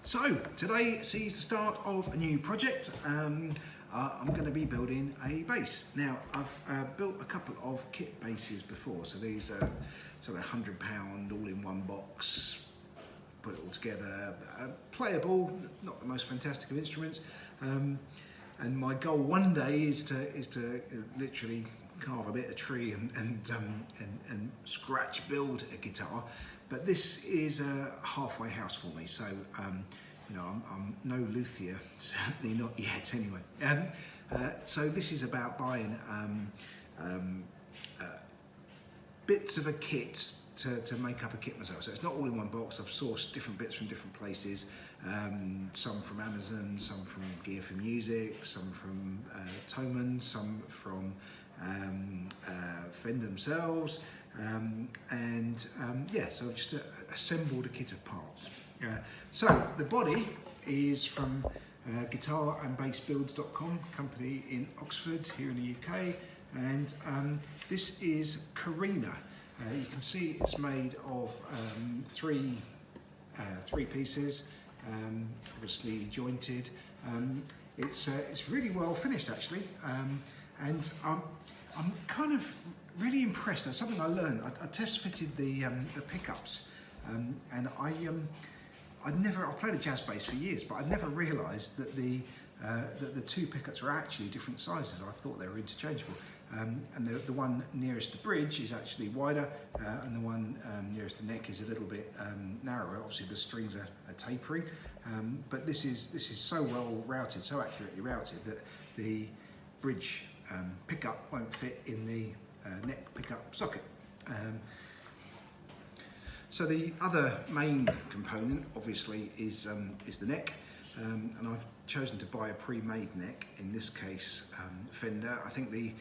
So today sees the start of a new project. I'm going to be building a bass. Now I've built a couple of kit basses before, so these are sort of £100 all-in-one box. Put it all together, playable, not the most fantastic of instruments. And my goal one day is to literally carve a bit of tree and scratch build a guitar. But this is a halfway house for me, so you know, I'm no luthier, certainly not yet anyway. So this is about buying bits of a kit to make up a kit myself. So it's not all in one box. I've sourced different bits from different places, some from Amazon, some from Gear for Music, some from Thomann, some from Fender themselves, yeah, so I've just assembled a kit of parts. So the body is from guitarandbassbuilds.com, company in Oxford here in the UK, and this is Karina. You can see it's made of three pieces, obviously jointed. It's really well finished actually, and I'm kind of really impressed. That's something I learned. I test fitted the pickups, and I've played a jazz bass for years, but I'd never realised that the two pickups were actually different sizes. I thought they were interchangeable. And the one nearest the bridge is actually wider, and the one nearest the neck is a little bit narrower. Obviously the strings are tapering, but this is so well routed, so accurately routed, that the bridge pickup won't fit in the neck pickup socket. So the other main component obviously is the neck, and I've chosen to buy a pre-made neck, in this case Fender. I think the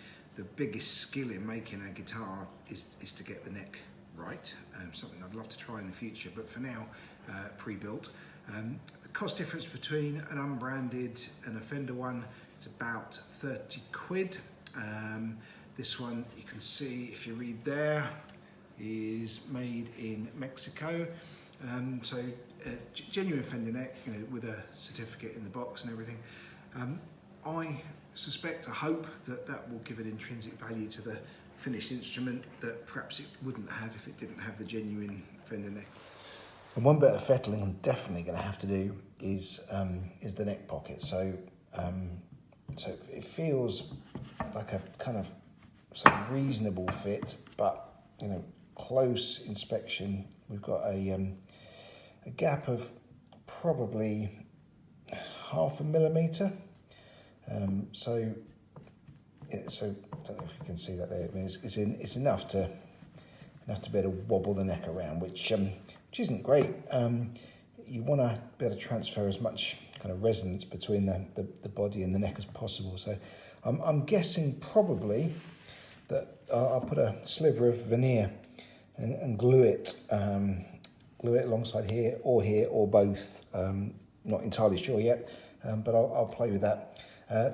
biggest skill in making a guitar is to get the neck right, something I'd love to try in the future, but for now pre-built. The cost difference between an unbranded and a Fender one is about 30 quid. This one, you can see if you read there, is made in Mexico. So genuine Fender neck, you know, with a certificate in the box and everything. I suspect, I hope that will give an intrinsic value to the finished instrument that perhaps it wouldn't have if it didn't have the genuine Fender neck. And one bit of fettling I'm definitely going to have to do is the neck pocket. So it feels like a kind of reasonable fit, but you know, close inspection, we've got a gap of probably ½ millimeter. So I don't know if you can see that there. I mean, it's enough to be able to wobble the neck around, which isn't great. You want to be able to transfer as much kind of resonance between the body and the neck as possible. So I'm guessing probably that I'll put a sliver of veneer and glue it alongside here or both. Not entirely sure yet, but I'll play with that.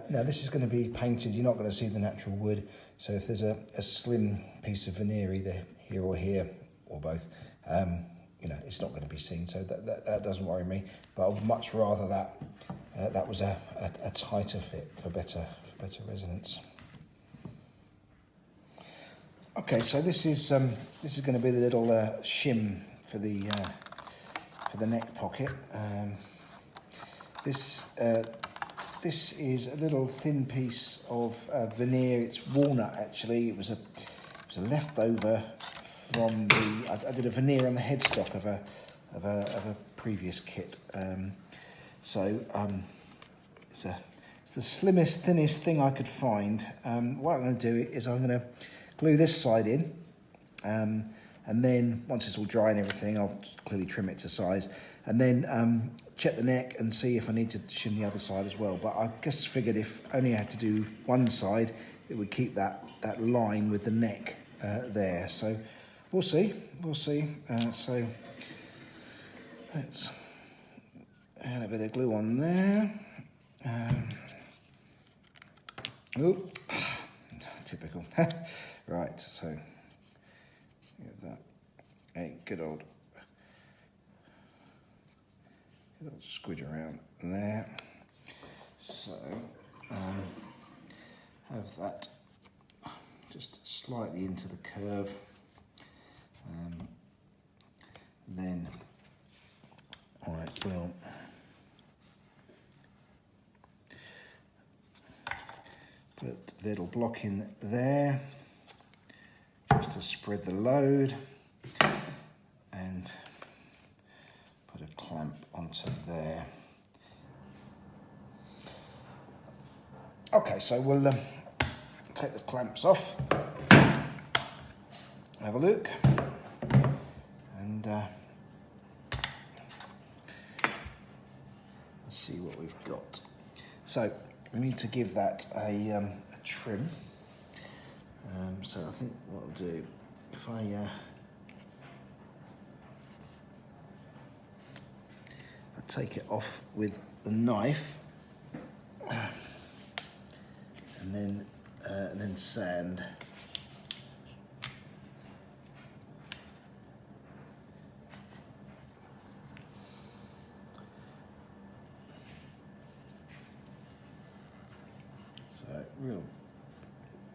Now this is going to be painted. You're not going to see the natural wood, so if there's a slim piece of veneer either here or both, you know, it's not going to be seen, so that doesn't worry me. But I'd much rather that was a tighter fit for better resonance. Okay, so this is going to be the little shim for the neck pocket. This is a little thin piece of veneer. It's walnut actually. It was a leftover from I did a veneer on the headstock of a previous kit. It's the slimmest, thinnest thing I could find. What I'm going to do is I'm going to glue this side in, and then once it's all dry and everything, I'll clearly trim it to size, and then check the neck and see if I need to shim the other side as well. But I just figured if only I had to do one side, it would keep that line with the neck there. So we'll see. So let's add a bit of glue on there. Typical. Right, so give that a good old I'll squidge around there. So have that just slightly into the curve. Then I will put a little block in there just to spread the load, and put a clamp onto there. Okay, so we'll take the clamps off, have a look, and let's see what we've got. So we need to give that a trim. So I think what I'll do, if I take it off with the knife, and then sand. So real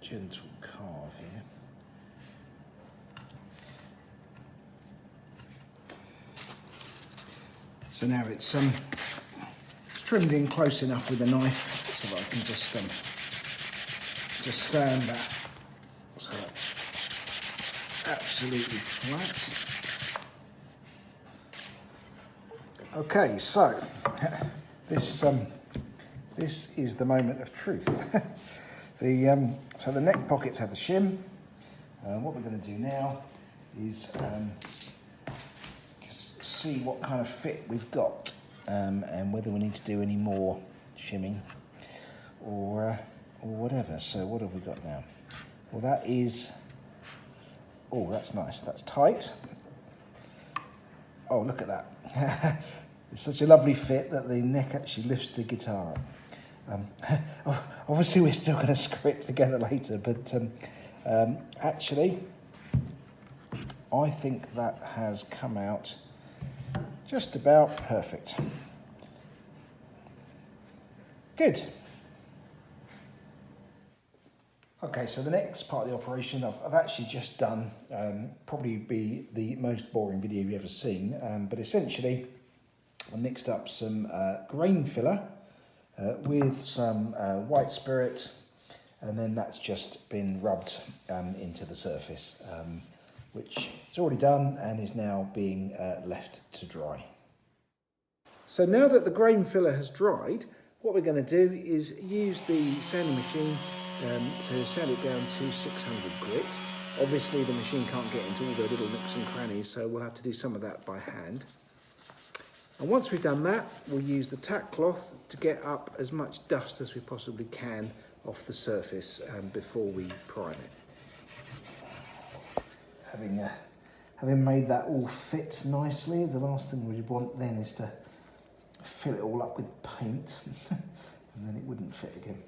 gentle carve here. So now it's trimmed in close enough with the knife so that I can just sand that so that's absolutely flat. Okay, so this is the moment of truth. So the neck pockets have the shim. What we're going to do now is just see what kind of fit we've got, and whether we need to do any more shimming or whatever. So what have we got now? Well, that is, oh, that's nice. That's tight. Oh, look at that. It's such a lovely fit that the neck actually lifts the guitar up. Obviously, we're still going to screw it together later, but actually, I think that has come out just about perfect. Good. Okay, so the next part of the operation I've actually just done, probably be the most boring video you've ever seen, but essentially I mixed up some grain filler with some white spirit, and then that's just been rubbed into the surface, which is already done and is now being left to dry. So now that the grain filler has dried, what we're going to do is use the sanding machine to sand it down to 600 grit. Obviously the machine can't get into all the little nooks and crannies, so we'll have to do some of that by hand. And once we've done that, we'll use the tack cloth to get up as much dust as we possibly can off the surface before we prime it. Having made that all fit nicely, the last thing we want then is to fill it all up with paint and then it wouldn't fit again.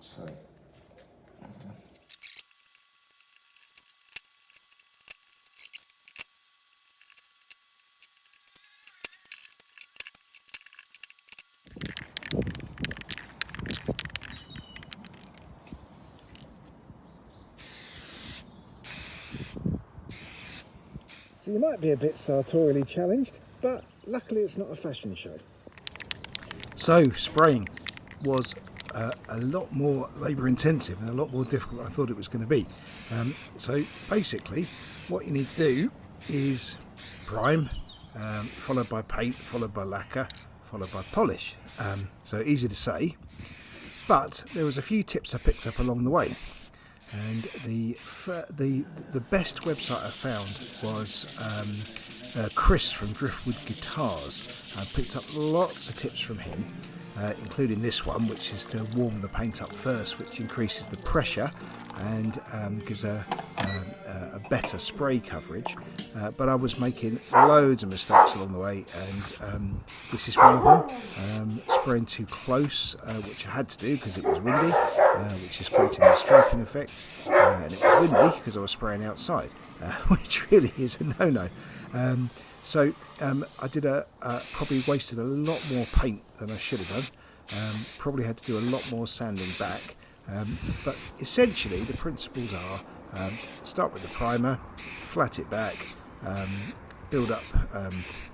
So you might be a bit sartorially challenged, but luckily it's not a fashion show. So spraying was a lot more labour intensive and a lot more difficult than I thought it was going to be. So basically what you need to do is prime, followed by paint, followed by lacquer, followed by polish. So easy to say, but there was a few tips I picked up along the way. And the best website I found was Chris from Driftwood Guitars. I picked up lots of tips from him, including this one, which is to warm the paint up first, which increases the pressure and gives a better spray coverage. But I was making loads of mistakes along the way, and this is one of them. Spraying too close, which I had to do because it was windy, which is creating the striping effect, and it was windy because I was spraying outside. which really is a no-no. So I did probably wasted a lot more paint than I should have done. Probably had to do a lot more sanding back. But essentially the principles are start with the primer, flat it back, build up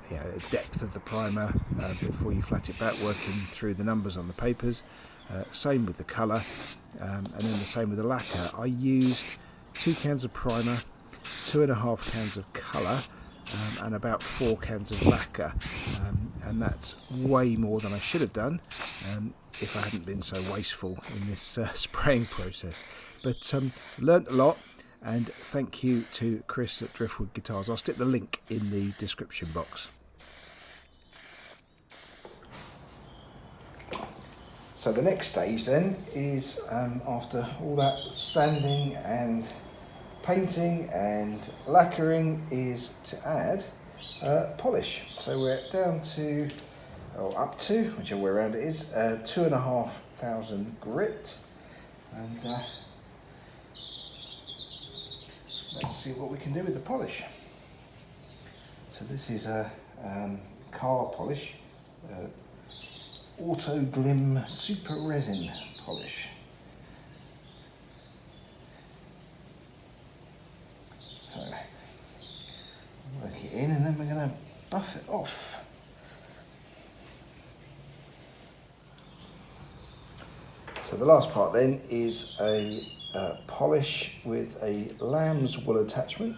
the depth of the primer before you flat it back, working through the numbers on the papers. Same with the colour, and then the same with the lacquer. I used 2 cans of primer, 2.5 cans of colour, and about 4 cans of lacquer, and that's way more than I should have done if I hadn't been so wasteful in this spraying process. But learnt a lot, and thank you to Chris at Driftwood Guitars. I'll stick the link in the description box. So the next stage then is, after all that sanding and painting and lacquering, is to add polish. So we're down to, or up to, whichever way around it is, 2,500 grit, and let's see what we can do with the polish. So this is a car polish, Auto Glim Super Resin polish. So work it in, and then we're going to buff it off. So the last part then is a polish with a lamb's wool attachment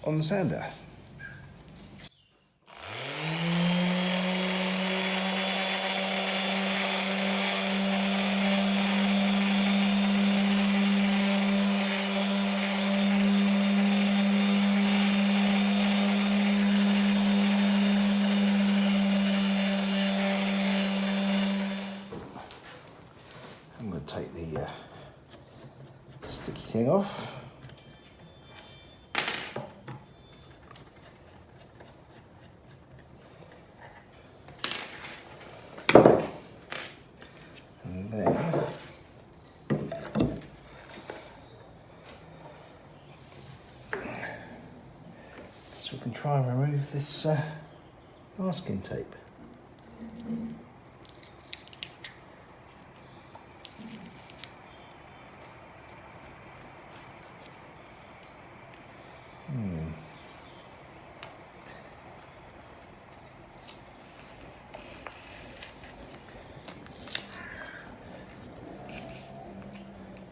on the sander. I'm going to take the sticky thing off. And then so we can try and remove this masking tape.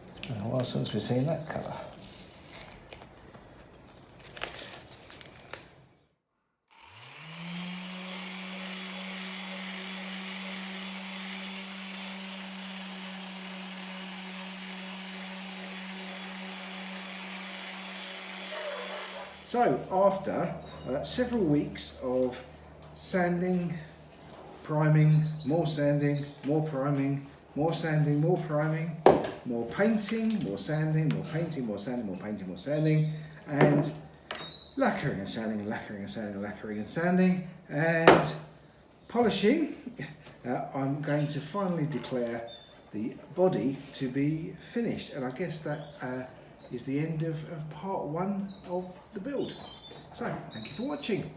It's been a while since we've seen that colour. So after several weeks of sanding, priming, more sanding, more priming, more sanding, more priming, more painting, more sanding, more painting, more sanding, more painting, more sanding, and lacquering and sanding, and lacquering and sanding, and lacquering and sanding, and polishing, I'm going to finally declare the body to be finished. And I guess that is the end of part 1 of the build. So, thank you for watching.